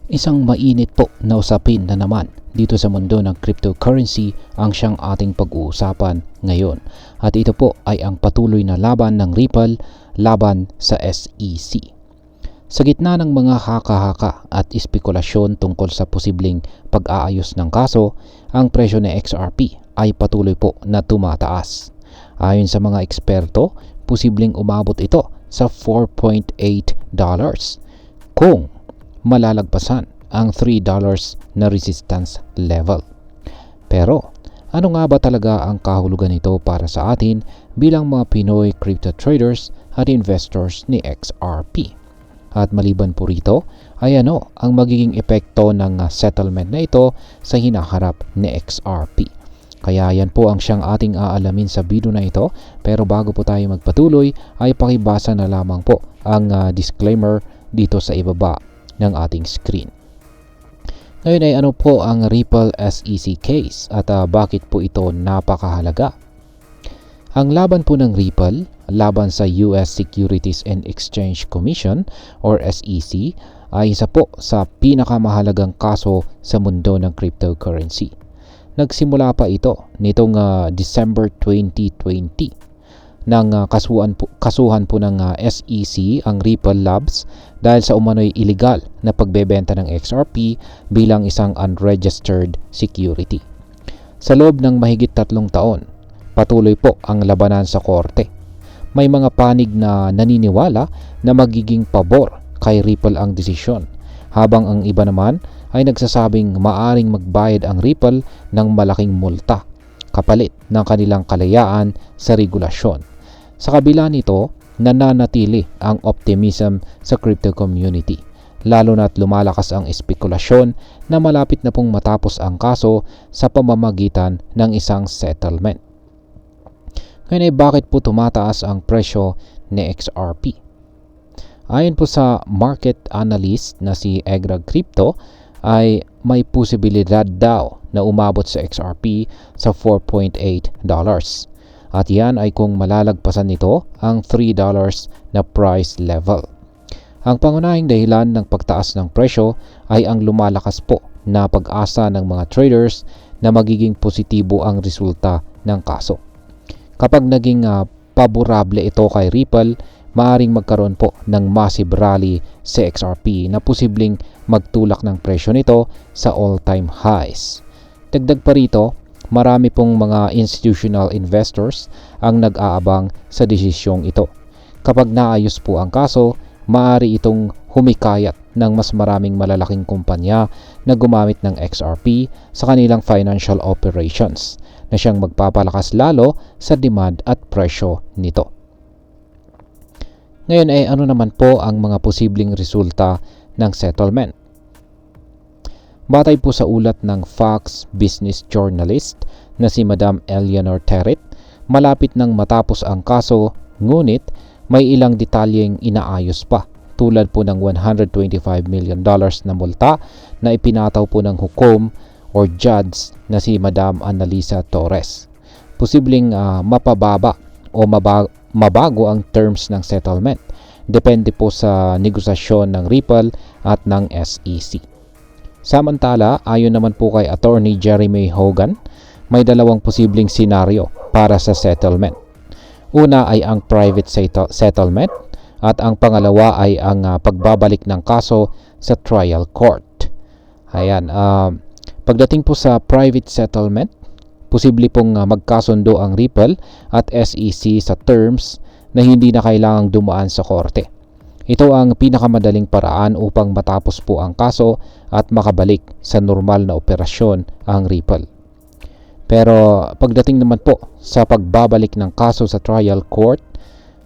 Isang mainit po na usapin na naman dito sa mundo ng cryptocurrency ang siyang ating pag-uusapan ngayon. At ito po ay ang patuloy na laban ng Ripple laban sa SEC. Sa gitna ng mga haka-haka at espekulasyon tungkol sa posibleng pag-aayos ng kaso, ang presyo ng XRP ay patuloy po na tumataas. Ayon sa mga eksperto, posibleng umabot ito sa $4.8 kung malalagpasan ang $3 na resistance level. Pero ano nga ba talaga ang kahulugan nito para sa atin bilang mga Pinoy crypto traders at investors ni XRP? At maliban po rito ay ano ang magiging epekto ng settlement na ito sa hinaharap ni XRP? Kaya yan po ang siyang ating aalamin sa video na ito. Pero bago po tayo magpatuloy ay pakibasa na lamang po ang disclaimer dito sa ibaba ng ating screen. Ngayon ay ano po ang Ripple SEC case at bakit po ito napakahalaga? Ang laban po ng Ripple laban sa US Securities and Exchange Commission or SEC ay isa po sa pinakamahalagang kaso sa mundo ng cryptocurrency. Nagsimula pa ito nitong December 2020 nang kasuhan po ng SEC ang Ripple Labs dahil sa umano'y illegal na pagbebenta ng XRP bilang isang unregistered security. Sa loob ng mahigit 3 taon, patuloy po ang labanan sa korte. May mga panig na naniniwala na magiging pabor kay Ripple ang desisyon, habang ang iba naman ay nagsasabing maaring magbayad ang Ripple ng malaking multa kapalit ng kanilang kalayaan sa regulasyon. Sa kabila nito, nananatili ang optimism sa crypto community, lalo na't lumalakas ang espekulasyon na malapit na pong matapos ang kaso sa pamamagitan ng isang settlement. Ngayon ay bakit po tumataas ang presyo ni XRP? Ayon po sa market analyst na si Egrag Crypto ay may posibilidad daw na umabot sa XRP sa $4.8. At yan ay kung malalagpasan nito ang $3 na price level. Ang pangunahing dahilan ng pagtaas ng presyo ay ang lumalakas po na pag-asa ng mga traders na magiging positibo ang resulta ng kaso. Kapag naging paborable ito kay Ripple, maaring magkaroon po ng massive rally sa XRP na posibleng magtulak ng presyo nito sa all-time highs. Dagdag pa rito, marami pong mga institutional investors ang nag-aabang sa desisyong ito. Kapag naayos po ang kaso, maaari itong humikayat ng mas maraming malalaking kumpanya na gumamit ng XRP sa kanilang financial operations na siyang magpapalakas lalo sa demand at presyo nito. Ngayon ay ano naman po ang mga posibleng resulta ng settlement? Batay po sa ulat ng Fox Business journalist na si Madam Eleanor Terret, malapit nang matapos ang kaso, ngunit may ilang detalyeng inaayos pa, tulad po ng $125 million na multa na ipinataw po ng hukom or judge na si Madam Annalisa Torres. Posibleng mapababa o mabago ang terms ng settlement. Depende po sa negosasyon ng Ripple at ng SEC. Samantala, ayon naman po kay Attorney Jeremy Hogan, may dalawang posibleng senaryo para sa settlement. Una ay ang private settlement at ang pangalawa ay ang pagbabalik ng kaso sa trial court. Ayan, pagdating po sa private settlement, posible pong magkasundo ang Ripple at SEC sa terms na hindi na kailangang dumaan sa korte. Ito ang pinakamadaling paraan upang matapos po ang kaso at makabalik sa normal na operasyon ang Ripple. Pero pagdating naman po sa pagbabalik ng kaso sa trial court,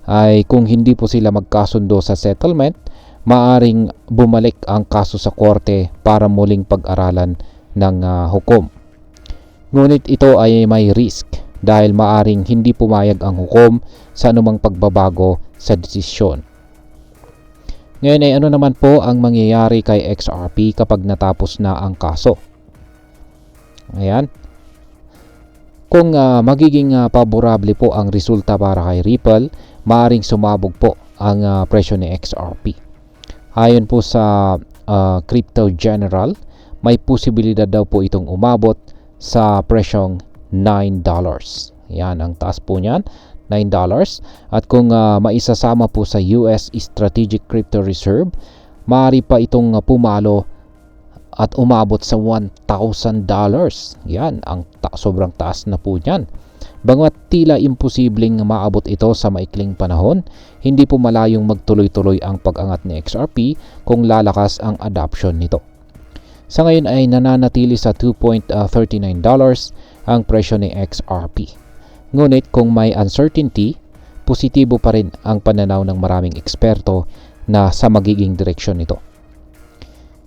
ay kung hindi po sila magkasundo sa settlement, maaring bumalik ang kaso sa korte para muling pag-aralan ng hukom. Ngunit ito ay may risk dahil maaring hindi pumayag ang hukom sa anumang pagbabago sa desisyon. Ngayon ay ano naman po ang mangyayari kay XRP kapag natapos na ang kaso? Ayan. Kung magiging paborable po ang resulta para kay Ripple, maaring sumabog po ang presyo ni XRP. Ayon po sa Crypto General, may posibilidad daw po itong umabot sa presyong $9. Yan, ang taas po niyan, $9. At kung maisasama po sa US Strategic Crypto Reserve, maaari pa itong pumalo at umabot sa $1,000. Yan, sobrang taas na po niyan. Bagamat tila imposibleng maabot ito sa maikling panahon, hindi po malayong magtuloy-tuloy ang pag-angat ni XRP kung lalakas ang adoption nito. Sa ngayon ay nananatili sa $2.39 ang presyo ni XRP. Ngunit kung may uncertainty, positibo pa rin ang pananaw ng maraming eksperto na sa magiging direksyon nito.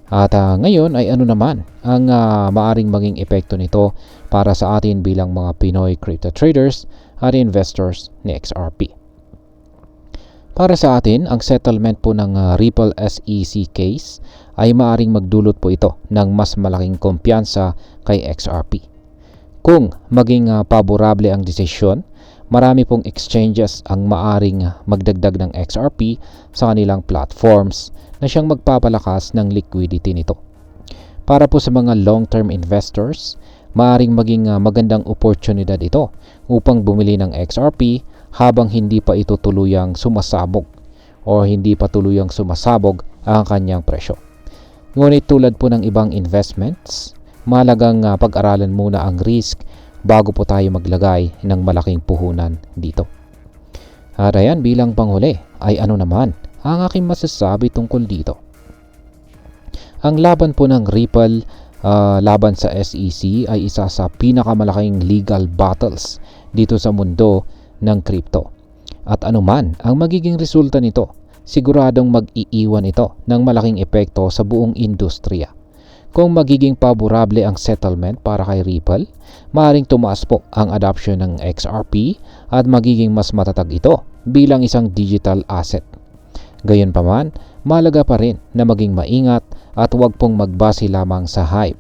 At ngayon ay ano naman ang maaring maging epekto nito para sa atin bilang mga Pinoy crypto traders at investors ni XRP. Para sa atin, ang settlement po ng Ripple SEC case ay maaring magdulot po ito ng mas malaking kumpiyansa kay XRP. Kung maging paborable ang desisyon, marami pong exchanges ang maaring magdagdag ng XRP sa kanilang platforms na siyang magpapalakas ng liquidity nito. Para po sa mga long-term investors, maaring maging magandang oportunidad ito upang bumili ng XRP habang hindi pa ito tuluyang sumasabog o hindi pa tuluyang sumasabog ang kanyang presyo. Ngunit tulad po ng ibang investments, mahalagang pag-aralan muna ang risk bago po tayo maglagay ng malaking puhunan dito. At ayan, bilang panghuli ay ano naman ang aking masasabi tungkol dito. Ang laban po ng Ripple laban sa SEC ay isa sa pinakamalaking legal battles dito sa mundo ng crypto. At anuman ang magiging resulta nito, siguradong mag-iiwan ito ng malaking epekto sa buong industriya. Kung magiging paborable ang settlement para kay Ripple, maaaring tumaas po ang adoption ng XRP at magiging mas matatag ito bilang isang digital asset. Gayunpaman, mahalaga pa rin na maging maingat at huwag pong magbase lamang sa hype.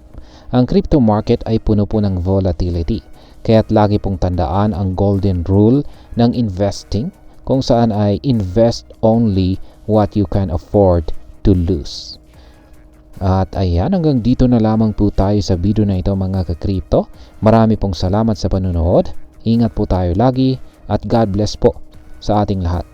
Ang crypto market ay puno po ng volatility, kaya't lagi pong tandaan ang golden rule ng investing kung saan ay invest only what you can afford to lose. At ayan, hanggang dito na lamang po tayo sa video na ito mga ka-crypto. Marami pong salamat sa panonood. Ingat po tayo lagi at God bless po sa ating lahat.